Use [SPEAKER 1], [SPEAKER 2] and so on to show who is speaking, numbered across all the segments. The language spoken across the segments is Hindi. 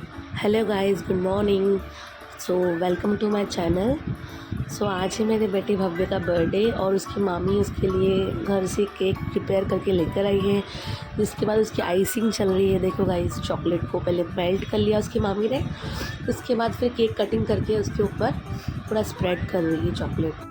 [SPEAKER 1] Hello guys, good morning. So welcome to my channel. So आज है मेरे बेटे भव्य का बर्थडे और उसकी मामी उसके लिए घर से केक प्रिपेयर करके लेकर आई है। इसके बाद उसकी आइसिंग चल रही है। देखो गाइस, चॉकलेट को पहले मेल्ट कर लिया उसकी मामी ने, उसके बाद फिर केक कटिंग करके उसके ऊपर पूरा स्प्रेड कर रही है चॉकलेट।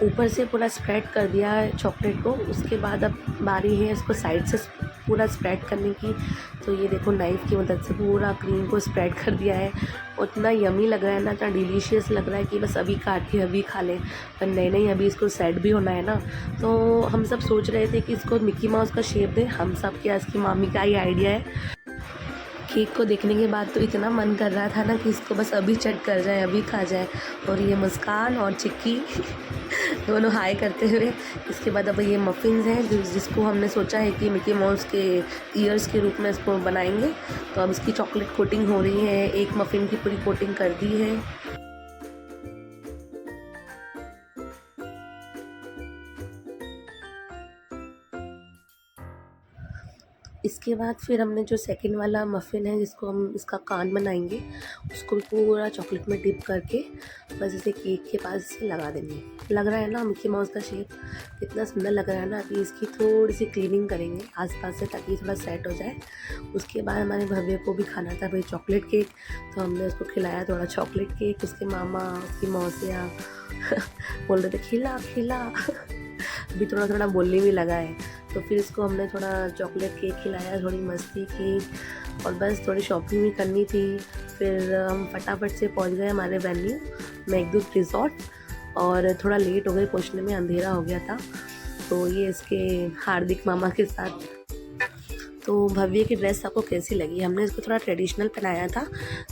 [SPEAKER 1] ऊपर से पूरा स्प्रेड कर दिया है चॉकलेट को। उसके बाद अब बारी है इसको साइड से पूरा स्प्रेड करने की। तो ये देखो, नाइफ़ की मदद से पूरा क्रीम को स्प्रेड कर दिया है। उतना यमी लग रहा है ना, इतना डिलीशियस लग रहा है कि बस अभी काट के अभी खा लें। पर नहीं, अभी इसको सेट भी होना है ना। तो हम सब सोच रहे थे कि इसको मिक्की माउस का शेप दें। हम सब क्या, इसकी मामी का ही आइडिया है। केक को देखने के बाद तो इतना मन कर रहा था ना कि इसको बस अभी चट कर जाए, अभी खा जाए। और ये मुस्कान और चिक्की दोनों हाय करते हुए। इसके बाद अब ये मफ़िन्स हैं जिसको हमने सोचा है कि मिकी माउस के ईयर्स के रूप में इसको बनाएंगे। तो अब इसकी चॉकलेट कोटिंग हो रही है। एक मफ़िन की पूरी कोटिंग कर दी है। इसके बाद फिर हमने जो सेकंड वाला मफ़िन है जिसको हम इसका कान बनाएंगे, उसको भी पूरा चॉकलेट में डिप करके बस इसे केक के पास से लगा देंगे। लग रहा है ना मिक्की माउस का शेप, कितना सुंदर लग रहा है ना। अभी इसकी थोड़ी सी क्लीनिंग करेंगे आसपास से ताकि थोड़ा सेट हो जाए। उसके बाद हमारे भव्य को भी खाना था भाई चॉकलेट केक, तो हमने उसको खिलाया थोड़ा चॉकलेट केक। उसके मामा, उसकी मौसियाँ बोल रहे थे खिला खिला। अभी थोड़ा थोड़ा बोलने भी लगा है। तो फिर इसको हमने थोड़ा चॉकलेट केक खिलाया, थोड़ी मस्ती की और बस थोड़ी शॉपिंग भी करनी थी। फिर हम फटाफट से पहुंच गए हमारे वेन्यू मेघदूत रिजॉर्ट। और थोड़ा लेट हो गए पहुंचने में, अंधेरा हो गया था। तो ये इसके हार्दिक मामा के साथ। तो भव्य की ड्रेस आपको कैसी लगी? हमने इसको थोड़ा ट्रेडिशनल पहनाया था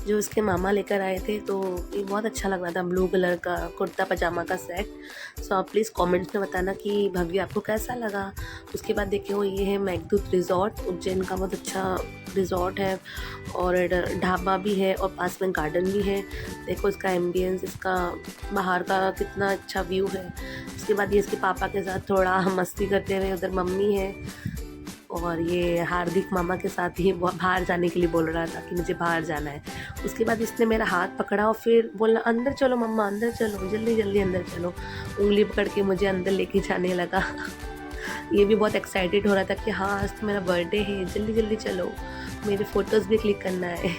[SPEAKER 1] जो इसके मामा लेकर आए थे। तो ये बहुत अच्छा लग रहा था, ब्लू कलर का कुर्ता पजामा का सेट। सो आप प्लीज़ कमेंट्स में बताना कि भव्य आपको कैसा लगा। उसके बाद देखिए, ये है मेघदूत रिजॉर्ट, उज्जैन का बहुत अच्छा रिजॉर्ट है और ढाबा भी है और पास में गार्डन भी है। देखो इसका एम्बियंस, इसका बाहर का कितना अच्छा व्यू है। उसके बाद ये इसके पापा के साथ थोड़ा मस्ती करते हुए, उधर मम्मी है और ये हार्दिक मामा के साथ ही बाहर जाने के लिए बोल रहा था कि मुझे बाहर जाना है। उसके बाद इसने मेरा हाथ पकड़ा और फिर बोला अंदर चलो मम्मा, अंदर चलो, जल्दी जल्दी अंदर चलो। उंगली पकड़ के मुझे अंदर लेके जाने लगा। ये भी बहुत एक्साइटेड हो रहा था कि हाँ आज तो मेरा बर्थडे है, जल्दी जल्दी चलो, मेरे फ़ोटोज़ भी क्लिक करना है।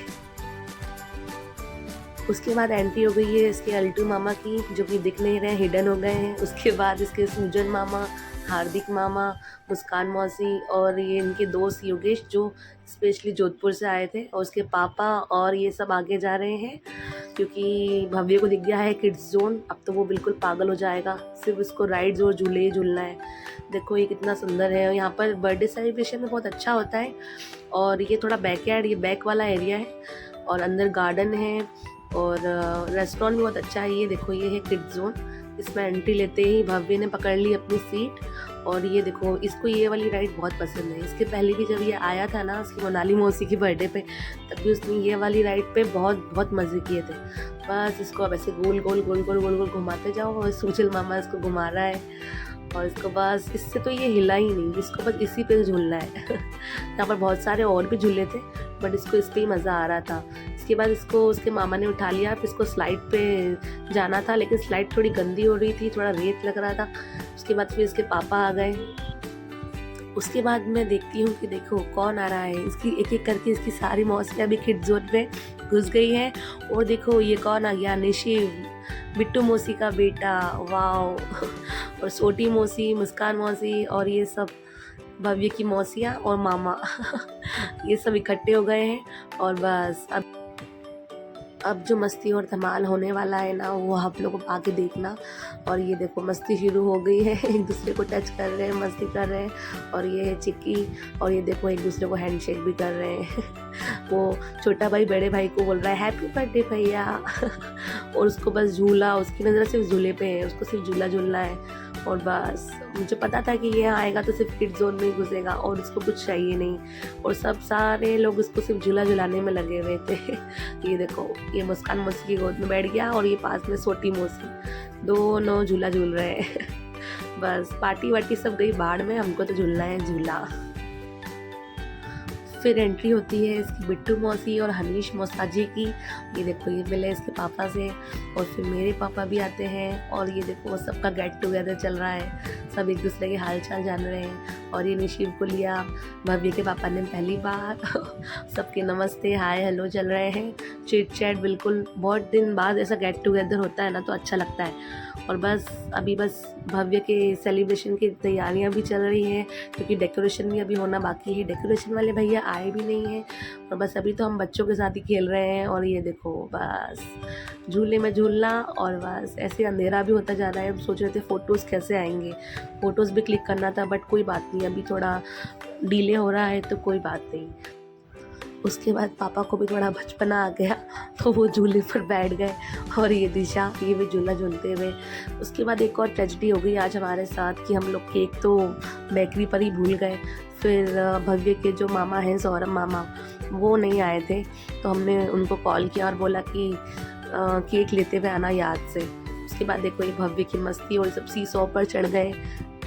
[SPEAKER 1] उसके बाद एंट्री हो गई है इसके अल्टू मामा की, जो कि दिख नहीं रहे हैं, हिडन हो गए हैं। उसके बाद इसके सूजन मामा, हार्दिक मामा, मुस्कान मौसी और ये इनके दोस्त योगेश जो स्पेशली जोधपुर से आए थे, और उसके पापा और ये सब आगे जा रहे हैं क्योंकि भव्य को दिख गया है किड्स जोन। अब तो वो बिल्कुल पागल हो जाएगा, सिर्फ उसको राइड्स और झूले ही झूलना है। देखो ये कितना सुंदर है। और यहाँ पर बर्थडे सेलिब्रेशन में बहुत अच्छा होता है। और ये थोड़ा बैकयार्ड, ये बैक वाला एरिया है और अंदर गार्डन है और रेस्टोरेंट भी बहुत अच्छा है। ये देखो, ये है किड्स जोन। इसमें एंट्री लेते ही भव्य ने पकड़ ली अपनी सीट। और ये देखो, इसको ये वाली राइड बहुत पसंद है। इसके पहले भी जब ये आया था ना उसकी मोनाली मौसी की बर्थडे पे, तब भी उसने ये वाली राइड पे बहुत बहुत मज़े किए थे। बस इसको अब ऐसे गोल गोल गोल गोल गोल गोल घुमाते जाओ और सूजल मामा इसको घुमा रहा है। और इसको बस इससे तो ये हिला ही नहीं, इसको बस इसी पे झूलना है। यहाँ पर बहुत सारे और भी झूले थे बट इसको इस पर ही मज़ा आ रहा था। इसके बाद इसको उसके मामा ने उठा लिया, फिर इसको स्लाइड पे जाना था लेकिन स्लाइड थोड़ी गंदी हो रही थी, थोड़ा रेत लग रहा था। उसके बाद फिर इसके पापा आ गए। उसके बाद मैं देखती हूँ कि देखो कौन आ रहा है। इसकी एक एक करके इसकी सारी मौसियाँ भी किड जोन में घुस गई हैं। और देखो ये कौन आ गया, निशिव, बिट्टू मौसी का बेटा, वाओ। और सोटी मौसी, मुस्कान मौसी और ये सब भव्य की मौसियाँ और मामा ये सब इकट्ठे हो गए हैं। और बस अब जो मस्ती और धमाल होने वाला है ना, वो आप लोग आके देखना। और ये देखो मस्ती शुरू हो गई है, एक दूसरे को टच कर रहे हैं, मस्ती कर रहे हैं। और ये है चिक्की, और ये देखो एक दूसरे को हैंडशेक भी कर रहे हैं। वो छोटा भाई बड़े भाई को बोल रहा है हैप्पी बर्थडे भैया। और उसको बस झूला, उसकी नज़र सिर्फ झूले पे है, उसको सिर्फ झूला झूलना है। और बस मुझे पता था कि ये आएगा तो सिर्फ किड जोन में ही घुसेगा और उसको कुछ चाहिए नहीं। और सब सारे लोग उसको सिर्फ झूला झुलाने में लगे हुए थे। ये देखो, ये मुस्कान मौसी की गोद में बैठ गया और ये पास में सोटी मौसी, दोनों झूला झूल रहे हैं। बस पार्टी वार्टी सब गई बाढ़ में, हमको तो झूलना है झूला। फिर एंट्री होती है इसकी बिट्टू मौसी और हनीश मौसा जी की। ये देखो ये मिले इसके पापा से, और फिर मेरे पापा भी आते हैं, और ये देखो सबका गेट टुगेदर चल रहा है, सब एक दूसरे के हाल चाल जान रहे हैं। और ये निशिव को लिया भव्य के पापा ने पहली बार। सबके नमस्ते हाय हेलो चल रहे हैं, चिट चैट, बिल्कुल बहुत दिन बाद ऐसा गेट टुगेदर होता है ना, तो अच्छा लगता है। और बस अभी बस भव्य के सेलिब्रेशन की तैयारियां भी चल रही हैं, क्योंकि डेकोरेशन भी अभी होना बाकी है। डेकोरेशन वाले भैया आए भी नहीं हैं, और बस अभी तो हम बच्चों के साथ ही खेल रहे हैं। और ये देखो बस झूले में झूलना, और बस ऐसे अंधेरा भी होता जा रहा है। अब सोच रहे थे फ़ोटोज़ कैसे आएंगे, फ़ोटोज़ भी क्लिक करना था, बट कोई बात नहीं, अभी थोड़ा डिले हो रहा है तो कोई बात नहीं। उसके बाद पापा को भी थोड़ा बचपना आ गया, तो वो झूले पर बैठ गए, और ये दिशा ये भी झूला झूलते हुए। उसके बाद एक और ट्रेजेडी हो गई आज हमारे साथ कि हम लोग केक तो बेकरी पर ही भूल गए। फिर भव्य के जो मामा हैं सौरभ मामा, वो नहीं आए थे, तो हमने उनको कॉल किया और बोला कि केक लेते हुए आना याद से। उसके बाद देखो ये भव्य की मस्ती, और सब सी सौ पर चढ़ गए,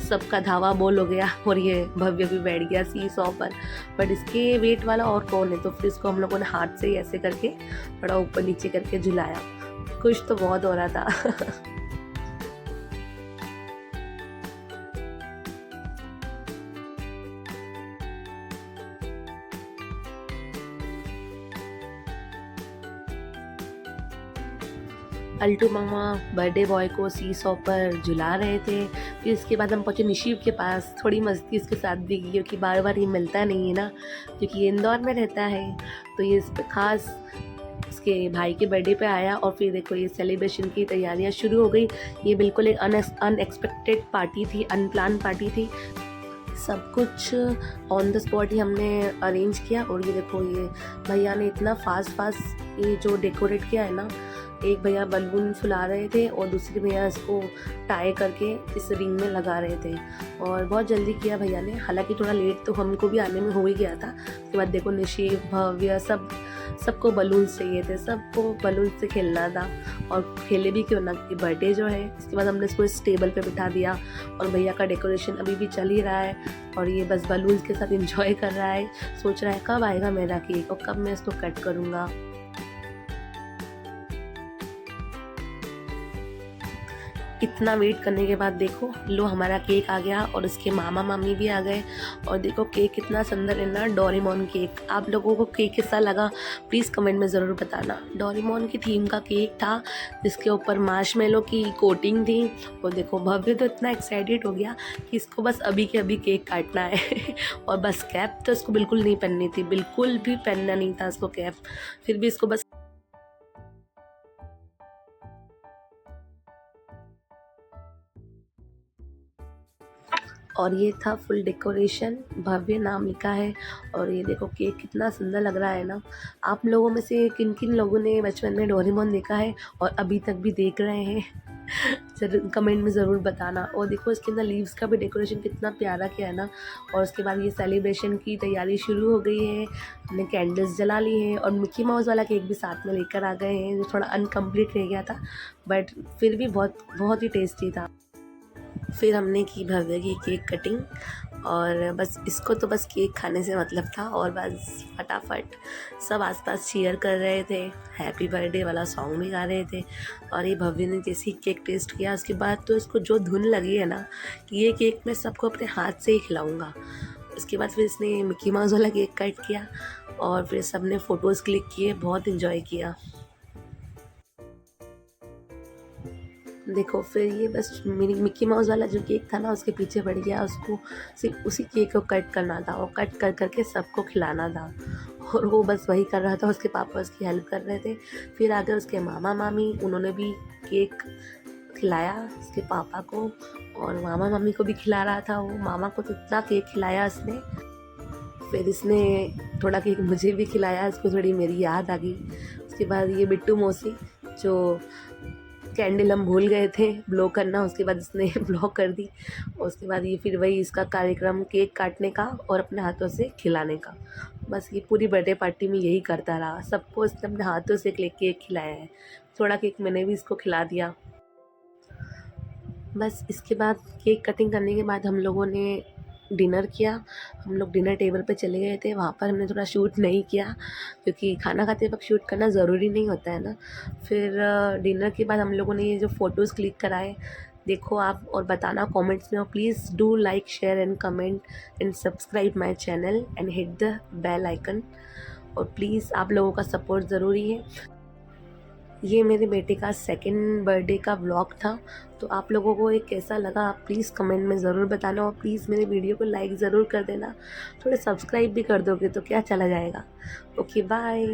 [SPEAKER 1] सबका धावा बोल हो गया, और ये भव्य भी बैठ गया सी सौ पर। बट इसके वेट वाला और कौन है, तो फिर इसको हम लोगों ने हाथ से ही ऐसे करके थोड़ा ऊपर नीचे करके झुलाया। खुश तो बहुत हो रहा था। अल्टू मामा बर्थडे बॉय को सी सौ पर झुला रहे थे। फिर इसके बाद हम पहुँचे निशिव के पास, थोड़ी मस्ती इसके साथ भी की, क्योंकि बार बार ये मिलता नहीं है ना, क्योंकि ये इंदौर में रहता है। तो ये इस पर खास इसके भाई के बर्थडे पे आया। और फिर देखो ये सेलिब्रेशन की तैयारियां शुरू हो गई। ये बिल्कुल एक अनएक्सपेक्टेड पार्टी थी, अनप्लान पार्टी थी, सब कुछ ऑन द स्पॉट ही हमने अरेंज किया। और ये देखो ये भैया ने इतना फास्ट ये जो डेकोरेट किया है ना, एक भैया बलून फुला रहे थे और दूसरे भैया इसको टाई करके इस रिंग में लगा रहे थे, और बहुत जल्दी किया भैया ने। हालांकि थोड़ा लेट तो हमको भी आने में हो ही गया था। उसके बाद देखो निशिव भव्य सबको बलून चाहिए थे, सबको बलून से खेलना था, और खेले भी क्यों ना, कि बर्थडे जो है। इसके बाद हमने इसको इस टेबल पे बिठा दिया, और भैया का डेकोरेशन अभी भी चल ही रहा है, और ये बस बलून्स के साथ एंजॉय कर रहा है, सोच रहा है कब आएगा मेरा केक और कब मैं इसको कट करूँगा। इतना वेट करने के बाद देखो लो हमारा केक आ गया, और उसके मामा मामी भी आ गए। और देखो केक कितना सुंदर है ना, डोरेमोन केक। आप लोगों को केक कैसा लगा प्लीज़ कमेंट में ज़रूर बताना। डोरेमोन की थीम का केक था, जिसके ऊपर मार्शमेलो की कोटिंग थी। और देखो भव्य तो इतना एक्साइटेड हो गया कि इसको बस अभी के अभी केक काटना है। और बस कैप तो इसको बिल्कुल नहीं पहननी थी, बिल्कुल भी पहनना नहीं था इसको कैप, फिर भी इसको बस। और ये था फुल डेकोरेशन, भव्य नाम लिखा है। और ये देखो केक कितना सुंदर लग रहा है ना। आप लोगों में से किन किन लोगों ने बचपन में डोरेमोन देखा है और अभी तक भी देख रहे हैं, जरूर कमेंट में ज़रूर बताना। और देखो इसके अंदर लीव्स का भी डेकोरेशन कितना प्यारा किया है ना। और उसके बाद ये सेलिब्रेशन की तैयारी शुरू हो गई है, हमने कैंडल्स जला ली हैं, और मिक्की माउस वाला केक भी साथ में लेकर आ गए हैं, जो थोड़ा अनकम्प्लीट रह गया था, बट फिर भी बहुत बहुत ही टेस्टी था। फिर हमने की भव्य की केक कटिंग, और बस इसको तो बस केक खाने से मतलब था, और बस फटाफट सब आसपास चीयर कर रहे थे, हैप्पी बर्थडे वाला सॉन्ग भी गा रहे थे। और ये भव्य ने जैसे ही केक टेस्ट किया, उसके बाद तो इसको जो धुन लगी है ना कि ये केक मैं सबको अपने हाथ से ही खिलाऊंगा। उसके बाद फिर इसने मिक्की माउस वाला केक कट किया, और फिर सब ने फ़ोटोज़ क्लिक किए, बहुत इन्जॉय किया। देखो फिर ये बस मेरी मिक्की माउस वाला जो केक था ना, उसके पीछे पड़ गया, उसको सिर्फ उसी केक को कट करना था, और कट कर करके सबको खिलाना था, और वो बस वही कर रहा था। उसके पापा उसकी हेल्प कर रहे थे। फिर आगे उसके मामा मामी, उन्होंने भी केक खिलाया उसके पापा को, और मामा मामी को भी खिला रहा था। वो मामा को तो इतना केक खिलाया उसने। फिर इसने थोड़ा केक मुझे भी खिलाया, इसको थोड़ी मेरी याद आ गई। उसके बाद ये बिट्टू मौसी, जो कैंडल हम भूल गए थे ब्लो करना, उसके बाद इसने ब्लो कर दी। और उसके बाद ये फिर वही इसका कार्यक्रम केक काटने का और अपने हाथों से खिलाने का। बस ये पूरी बर्थडे पार्टी में यही करता रहा, सबको इसने अपने हाथों से केक खिलाया है। थोड़ा केक मैंने भी इसको खिला दिया। बस इसके बाद केक कटिंग करने के बाद हम लोगों ने डिनर किया। हम लोग डिनर टेबल पे चले गए थे, वहाँ पर हमने थोड़ा शूट नहीं किया क्योंकि खाना खाते वक्त शूट करना ज़रूरी नहीं होता है ना। फिर डिनर के बाद हम लोगों ने ये जो फ़ोटोज़ क्लिक कराए, देखो आप और बताना कमेंट्स में, और please do like share and comment and subscribe my channel and hit the bell icon. और प्लीज़ आप लोगों का सपोर्ट ज़रूरी है। ये मेरे बेटे का सेकंड बर्थडे का व्लॉग था, तो आप लोगों को ये कैसा लगा आप प्लीज़ कमेंट में ज़रूर बताना, और प्लीज़ मेरे वीडियो को लाइक ज़रूर कर देना। थोड़े सब्सक्राइब भी कर दोगे तो क्या चला जाएगा। Okay bye.